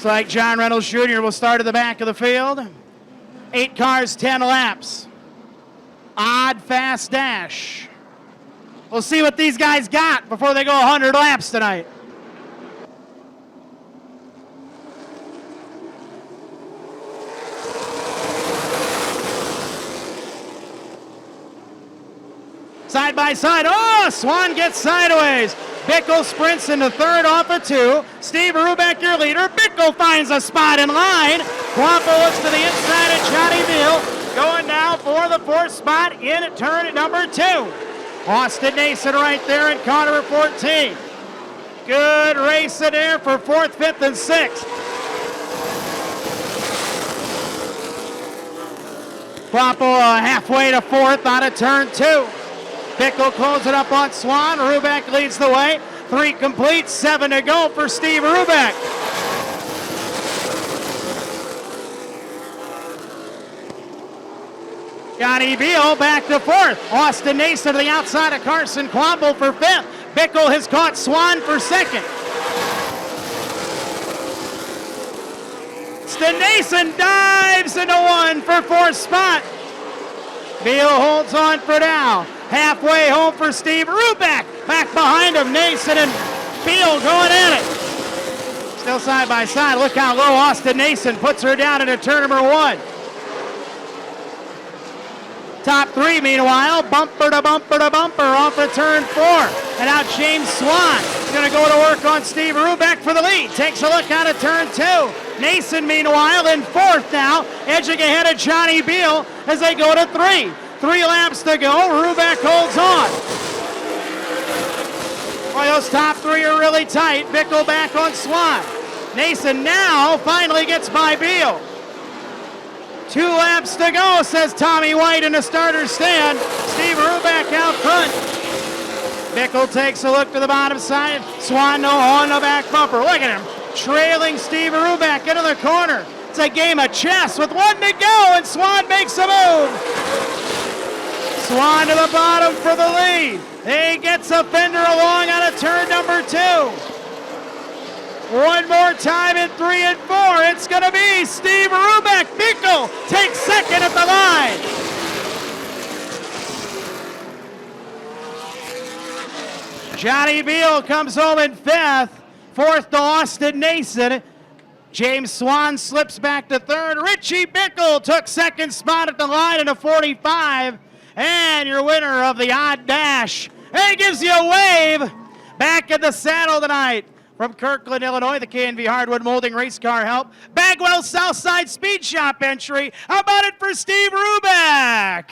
Looks like John Reynolds Jr. will start at the back of the field. 8 cars, 10 laps. Odd fast dash. We'll see what these guys got before they go 100 laps tonight. Side by side. Oh, Swan gets sideways. Bickle sprints into third off of 2. Steve Rubeck, your leader. Bickle finds a spot in line. Quampo looks to the inside of Johnny Beal. Going now for the 4th spot in turn number 2. Austin Nason right there in car number 14. Good racing there for 4th, 5th, and 6th. Quampo halfway to 4th out of turn 2. Bickle closing up on Swan. Rubeck leads the way. 3 complete, 7 to go for Steve Rubeck. Johnny Beal back to 4th. Austin Nason to the outside of Carson Quampo for 5th. Bickle has caught Swan for 2nd. Nason dives into 1 for 4th spot. Beal holds on for now. Halfway home for Steve Rubeck. Back behind him, Nason and Beal going at it. Still side by side. Look how low Austin Nason puts her down into turn number 1. Top 3, meanwhile, bumper to bumper to bumper off of turn 4. And now James Swan is going to go to work on Steve Rubeck for the lead. Takes a look out of turn 2. Nason, meanwhile, in 4th now, edging ahead of Johnny Beal as they go to 3. 3 laps to go. Rubeck holds on. Boy, those top 3 are really tight. Bickle back on Swan. Nason now finally gets by Beal. 2 laps to go, says Tommy White in the starter's stand. Steve Rubeck out front. Bickle takes a look to the bottom side. Swan no on the back bumper. Look at him trailing Steve Rubeck into the corner. It's a game of chess with 1 to go, and Swan makes a move. Swan to the bottom for the lead. He gets a fender along out of turn number 2. 1 more time in 3 and 4. It's going to be Steve Rubeck. Bickle takes 2nd at the line. Johnny Beal comes home in 5th. 4th to Austin Nason. James Swan slips back to 3rd. Richie Bickle took 2nd spot at the line in a 45. And your winner of the odd dash. And he gives you a wave. Back in the saddle tonight. From Kirkland, Illinois, the K&V Hardwood Molding Race Car Help. Bagwell Southside Speed Shop entry. How about it for Steve Rubeck?